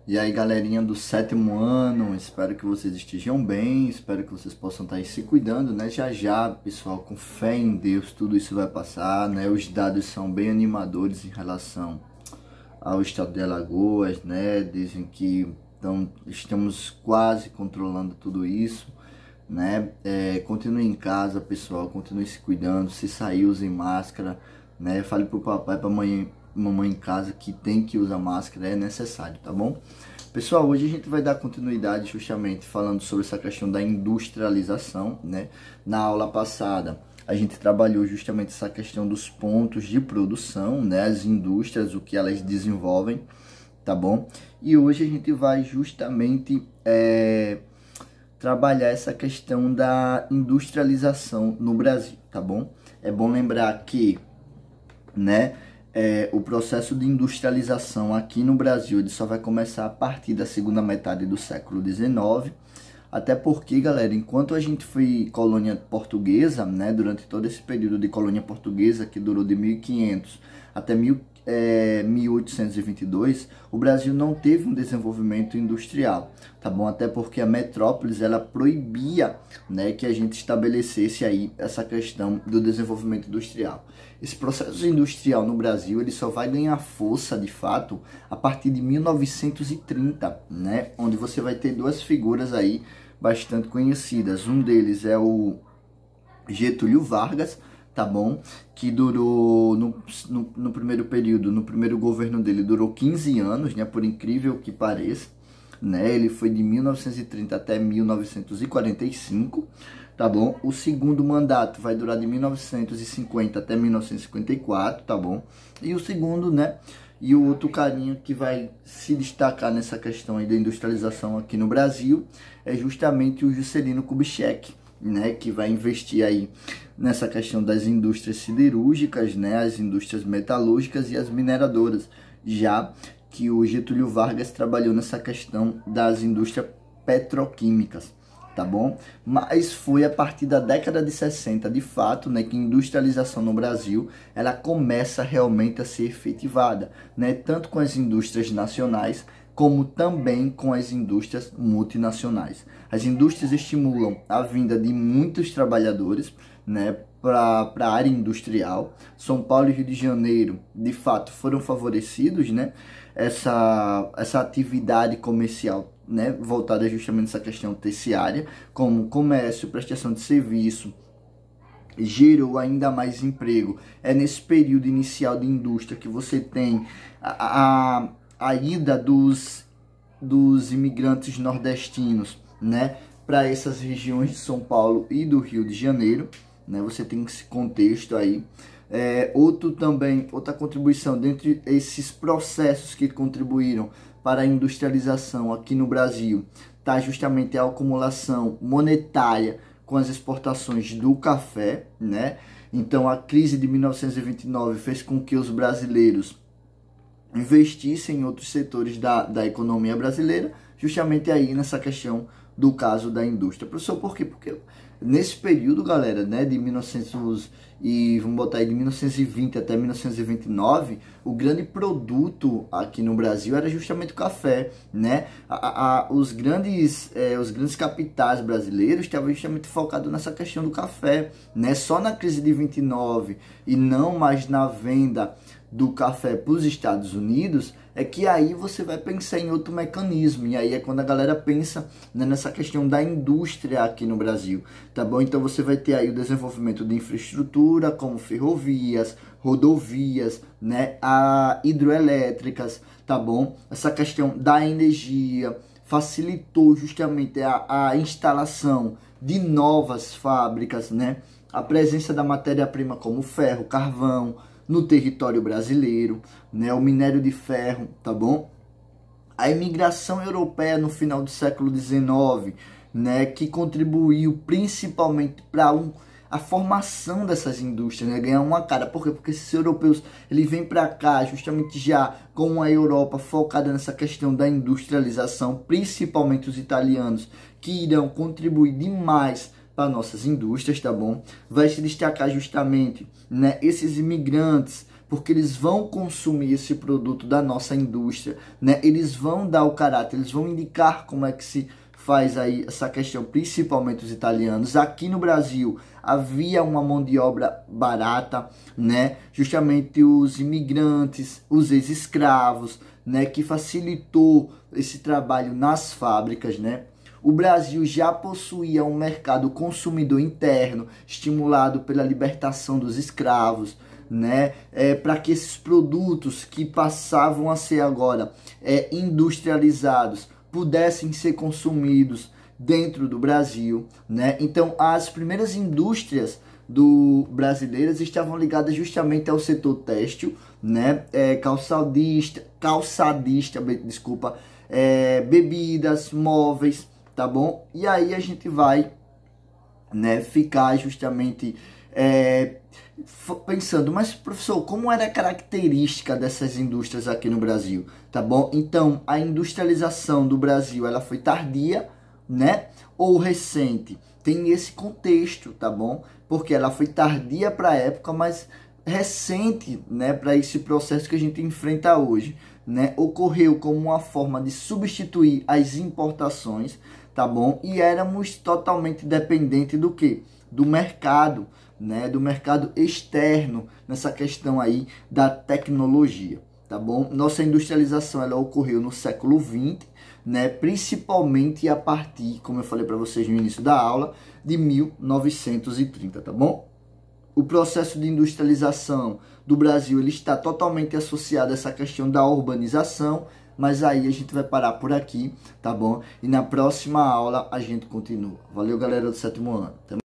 E aí, galerinha do sétimo ano, espero que vocês estejam bem, espero que vocês possam estar aí se cuidando, né? Já já, pessoal, com fé em Deus, tudo isso vai passar, né? Os dados são bem animadores em relação ao estado de Alagoas, né? Dizem que estamos quase controlando tudo isso, né? Continue em casa, pessoal, continue se cuidando, se sair, usem máscara, né? Fale pro papai, pra mamãe em casa que tem que usar máscara, é necessário, tá bom? Pessoal, hoje a gente vai dar continuidade justamente falando sobre essa questão da industrialização, né? Na aula passada a gente trabalhou justamente essa questão dos pontos de produção, né? As indústrias, o que elas desenvolvem, tá bom? E hoje a gente vai justamente trabalhar essa questão da industrialização no Brasil, tá bom? É bom lembrar que, né, o processo de industrialização aqui no Brasil ele só vai começar a partir da segunda metade do século XIX, até porque, galera, enquanto a gente foi colônia portuguesa, né, durante todo esse período de colônia portuguesa, que durou de 1500 até 1822, o Brasil não teve um desenvolvimento industrial, tá bom? Até porque a metrópolis, ela proibia, né, que a gente estabelecesse aí essa questão do desenvolvimento industrial. Esse processo industrial no Brasil, ele só vai ganhar força, de fato, a partir de 1930, né, onde você vai ter duas figuras aí bastante conhecidas. Um deles é o Getúlio Vargas, tá bom? Que durou, no primeiro período, no primeiro governo dele, durou 15 anos, né? Por incrível que pareça, né? Ele foi de 1930 até 1945, tá bom? O segundo mandato vai durar de 1950 até 1954, tá bom? E o segundo, né? E o outro carinha que vai se destacar nessa questão aí da industrialização aqui no Brasil é justamente o Juscelino Kubitschek, né, que vai investir aí nessa questão das indústrias siderúrgicas, né, as indústrias metalúrgicas e as mineradoras, já que o Getúlio Vargas trabalhou nessa questão das indústrias petroquímicas, tá bom? Mas foi a partir da década de 60, de fato, né, que a industrialização no Brasil, ela começa realmente a ser efetivada, né, tanto com as indústrias nacionais, como também com as indústrias multinacionais. As indústrias estimulam a vinda de muitos trabalhadores, né, para a área industrial. São Paulo e Rio de Janeiro, de fato, foram favorecidos, né, essa atividade comercial, né, voltada justamente a essa questão terciária, como comércio, prestação de serviço, gerou ainda mais emprego. É nesse período inicial de indústria que você tem a ida dos imigrantes nordestinos, né, para essas regiões de São Paulo e do Rio de Janeiro, né, você tem esse contexto aí. Outra contribuição dentre esses processos que contribuíram para a industrialização aqui no Brasil, tá justamente a acumulação monetária com as exportações do café, né? Então a crise de 1929 fez com que os brasileiros investissem em outros setores da economia brasileira, justamente aí nessa questão do caso da indústria. Professor, por quê? Porque nesse período, galera, né, de 1920 até 1929, o grande produto aqui no Brasil era justamente o café, né? Os grandes capitais brasileiros estavam justamente focados nessa questão do café, né? Só na crise de 29 e não mais na venda do café para os Estados Unidos, é que aí você vai pensar em outro mecanismo, e aí é quando a galera pensa, né, nessa questão da indústria aqui no Brasil, tá bom? Então você vai ter aí o desenvolvimento de infraestrutura, como ferrovias, rodovias, né, hidroelétricas, tá bom? Essa questão da energia facilitou justamente a instalação de novas fábricas, né? A presença da matéria-prima como ferro, carvão, no território brasileiro, né, o minério de ferro, tá bom? A imigração europeia no final do século XIX, né, que contribuiu principalmente para a formação dessas indústrias, né, ganhar uma cara. Por quê? Porque esses europeus, eles vêm para cá justamente já com a Europa focada nessa questão da industrialização, principalmente os italianos, que irão contribuir demais para nossas indústrias, tá bom? Vai se destacar justamente, né, esses imigrantes porque eles vão consumir esse produto da nossa indústria, né? Eles vão dar o caráter, eles vão indicar como é que se faz aí essa questão, principalmente os italianos. Aqui no Brasil havia uma mão de obra barata, né? Justamente os imigrantes, os ex-escravos, né? Que facilitou esse trabalho nas fábricas, né? O Brasil já possuía um mercado consumidor interno, estimulado pela libertação dos escravos, né? Para que esses produtos que passavam a ser agora industrializados pudessem ser consumidos dentro do Brasil, né? Então, as primeiras indústrias brasileiras estavam ligadas justamente ao setor têxtil, né? Calçadista, desculpa, bebidas, móveis, tá bom? E aí a gente vai, né, ficar justamente pensando, mas professor, como era a característica dessas indústrias aqui no Brasil, tá bom? Então, a industrialização do Brasil, ela foi tardia, né, ou recente? Tem esse contexto, tá bom? Porque ela foi tardia para a época, mas recente, né, para esse processo que a gente enfrenta hoje, né? Ocorreu como uma forma de substituir as importações, tá bom? E éramos totalmente dependentes do quê? Do mercado, né? Do mercado externo nessa questão aí da tecnologia, tá bom? Nossa industrialização, ela ocorreu no século XX, né? Principalmente a partir, como eu falei para vocês no início da aula, de 1930, tá bom? O processo de industrialização do Brasil, ele está totalmente associado a essa questão da urbanização, mas aí a gente vai parar por aqui, tá bom? E na próxima aula a gente continua. Valeu, galera do 7º ano. Até